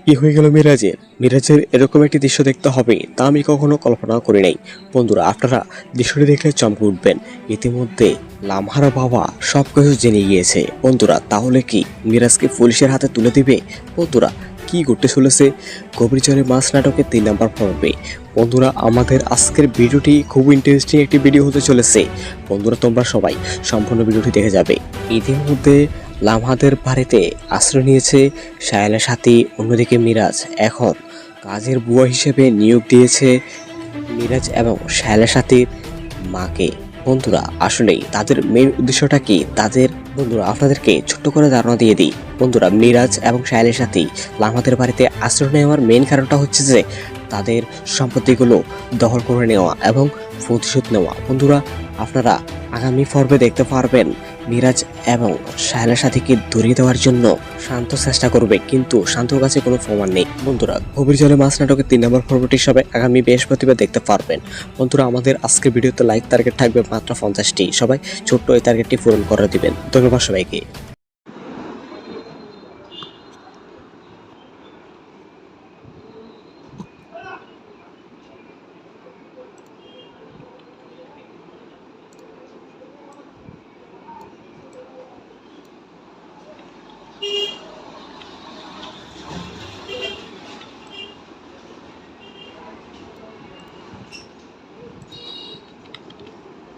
কি হয়ে গেল মিরাজের? মিরাজের এরকম একটি দৃশ্য দেখতে হবে তা আমি কখনো কল্পনা করি নাই। বন্ধুরা, আপনারা দৃশ্যটি দেখলে চমকে উঠবেন। ইতিমধ্যে লামহার বাবা সবকিছু জেনে গিয়েছে। বন্ধুরা, তাহলে কি মিরাজকে পুলিশের হাতে তুলে দিবে? বন্ধুরা, কি ঘটতে চলেছে গভীর জলে মাছ নাটকের 3 নম্বর পর্বে? বন্ধুরা, আমাদের আজকের ভিডিওটি খুব ইন্টারেস্টিং একটি ভিডিও হতে চলেছে। বন্ধুরা, তোমরা সবাই সম্পূর্ণ ভিডিওটি দেখে যাবে। ইতিমধ্যে লামহাদের বাড়িতে আশ্রয় নিয়েছে সায়ালের সাথী, অন্যদিকে মিরাজ এখন কাজের বুয়া হিসেবে নিয়োগ দিয়েছে মিরাজ এবং সায়ালের সাথীর মাকে। বন্ধুরা, আসলেই তাদের মেইন উদ্দেশ্যটা কি? বন্ধুরা, আপনাদেরকে ছোট্ট করে ধারণা দিয়ে দিই। বন্ধুরা, মিরাজ এবং সায়ালের সাথী লামহাদের বাড়িতে আশ্রয় নেওয়ার মেইন কারণটা হচ্ছে যে তাদের সম্পত্তিগুলো দখল করে নেওয়া এবং প্রতিশোধ নেওয়া। বন্ধুরা, আপনারা আগামী পর্বে দেখতে পারবেন মিরাজ এবং সাহেলের সাথীকে ধরিয়ে দেওয়ার জন্য শান্ত চেষ্টা করবে, কিন্তু শান্তর কাছে কোনো প্রমাণ নেই। বন্ধুরা, গভীর জলে মাছ নাটকের 3 নম্বর পর্বটি সবাই আগামী বৃহস্পতিবার দেখতে পারবেন। বন্ধুরা, আমাদের আজকের ভিডিওতে লাইক টার্গেট থাকবে মাত্র 50টি। সবাই ছোট্ট এই টার্গেটটি পূরণ করে দিবেন। ধন্যবাদ সবাইকে।